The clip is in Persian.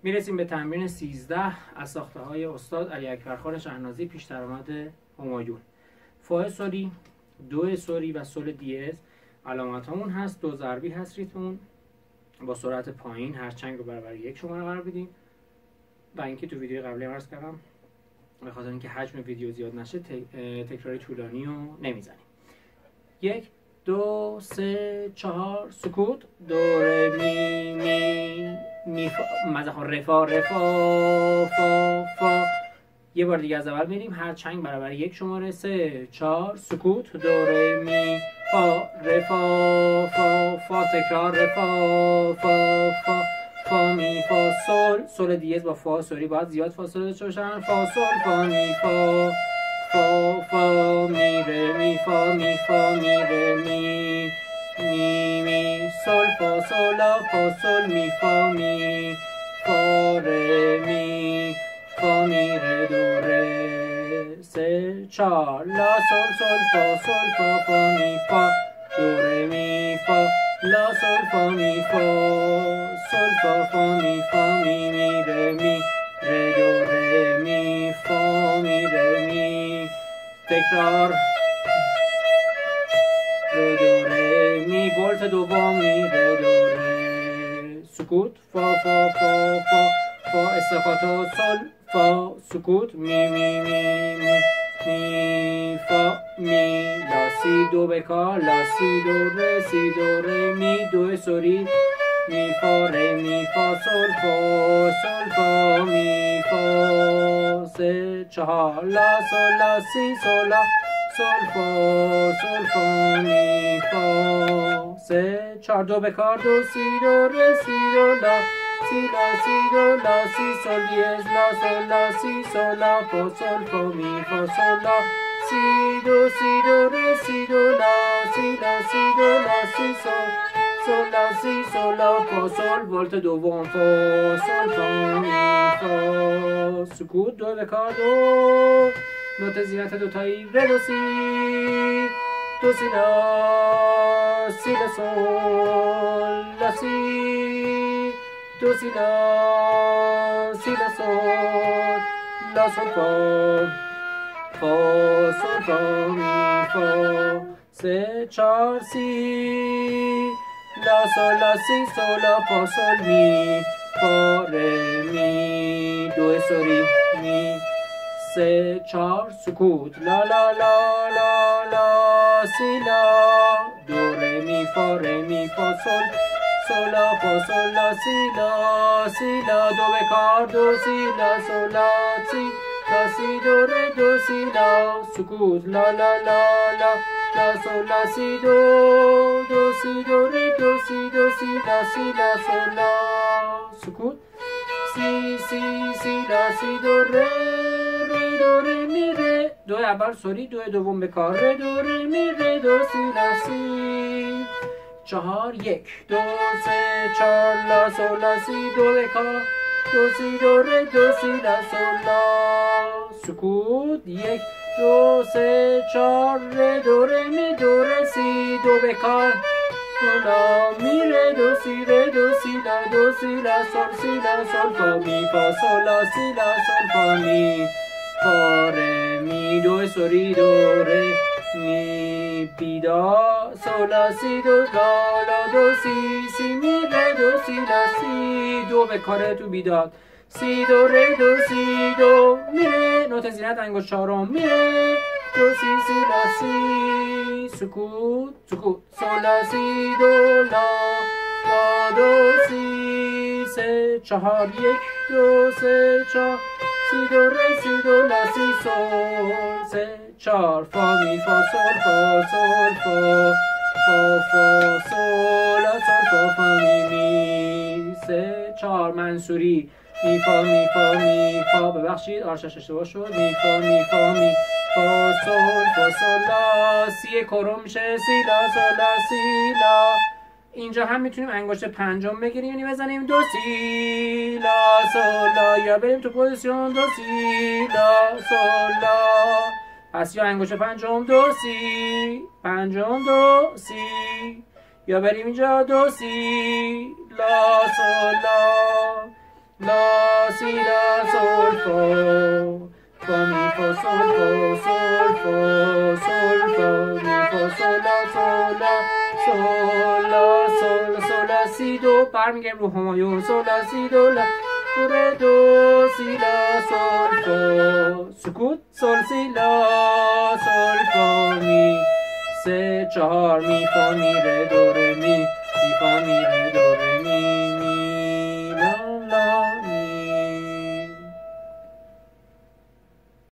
میرسیم به تمرین 13 از ساخته های استاد علی اکبرخان شهنازی پیش درآمد همایون. فا سوری، دو سوری و سول دیز علامت همون هست. دو ضربی هست ریتمون با سرعت پایین، هر چنگ رو برابر یک شماره قرار بدیم. و اینکه تو ویدیو قبلی عرض کردم به خاطر اینکه حجم ویدیو زیاد نشه تکراری طولانی رو نمیزنیم. 1 2 3 4 سکوت. دو ره می می می فا مزخ رفا رفا فا فا. یه بار دیگه از اول میریم، هر چنگ برابر یک شماره. 3 4 سکوت. دو ره می فا رفا فا فا. تکرار رفا فا فا فا می فا سول. سول دیز با فا سوری باید زیاد فاصله داشته باشن. فا سول فا می فا فا فا می ره می فا می فا می ره می می می سول فا سول لا فا سول می فا می فا ره می فا می ره دو ره. 3 4 لا سول سول فا سول فا فا می فا دو ره می فا لا سول فا می فا سول فا فا می فا می می ره می ره دو ره می فا می ره می. تکرار ره دو ره می. ولت دوم می ره دو ره. سکوت فا فا فا فا فا استاکاتو سول فا سکوت می می می می می فا می لا سی دو بکار لا سی دو ره سی دو ره می. دو سوری می فا ره می فا سول فا سول فا می فا. 3 4 لا سول لا سی سول لا سول فا می فا. 3 4 دو بکار دو سی دو ره سی دو لا سی لا سی دو لا سی سول دیز لا سول لا سی سول لا فا سول فا می فا سول لا سی دو ره سی دو لا سی لا سی دو لا سی سول سول لا سی سول لا فا سول. ولت دوم فا سول فا می فا. سکوت دو بکار دو. نوت زینت دوتایی ره دو سی دو سی لا سی لا سول لا سی دو سی لا سی لا سول لا سول فا فا سول فا می فا. 3 4 سی لا سول لا سی سول لا فا سول می فا ره می. دو سوری می. 3 4 سکوت لا لا لا لا لا سی لا. دو ره می فا ره می فا سول سول لا فا سول لا سی لا سی لا. دو بکار دو سی لا سول لا سی لا سی دو ره دو سی لا. سکوت لا لا لا لا لا سول لا سی دو دو سی دو ره دو سی دو سی لا سی لا سول لا. سکوت سی سی سی لا سی دو ره ره دو ره می ره. دو اول سوری دو دوم به کار ره دو ره می ره دو سی لا سی. 4 1 2 3 4 لا سول لا سی دو به کار دو سی دو ره دو سی لا سول لا. سکوت 1 2 3 4 ره دو ره می دو ره سی دو به کار دو لا می ره دو سی ره دو سی لا سول فا می فا سول لا سی لا سول فا می فا ره می. دو سوری دو ره می بیدا سول لا سی دو لا لا دو سی سی می ره دو سی لا سی. دو به کاره تو بیداد سی دو ره دو سی دو می ره. نوت زینت انگشت چهارم می ره دو سی سی لا سی. سکوت سکوت سول لا سی دو لا لا دو سی. 3 4 1 2 3 4 سی دو ره سی دو لا سی سول. 3 4 فا می فا سول فا سول فا فا فا سول لا سول فا فا می می. 3 4 منصوری می فا می فا می فا. ببخشید آرشش اشتباه شد. می فا می فا می فا سول لا. سی کرم میشه سی لا سول لا سی لا. اینجا هم میتونیم انگشت پنجم بگیریم یعنی بزنیم دو سی لا سول لا. یا بریم تو پوزیشن دو سی لا سول لا. پس یا انگشت پنجم دو سی پنجم دو سی. یا بریم اینجا دو سی لا سول لا. لا سی لا سول فا فا می فا سول فا سول فا سول فا می فا سول لا سول لا سول لا سول سول لا سی دو. برمیگردیم رو همایون. سول لا سی دو لا re do si la sol fa سکوت سول سی لا سول فا می 3 4 می فا می ره دو ره می فا می ره دو ره می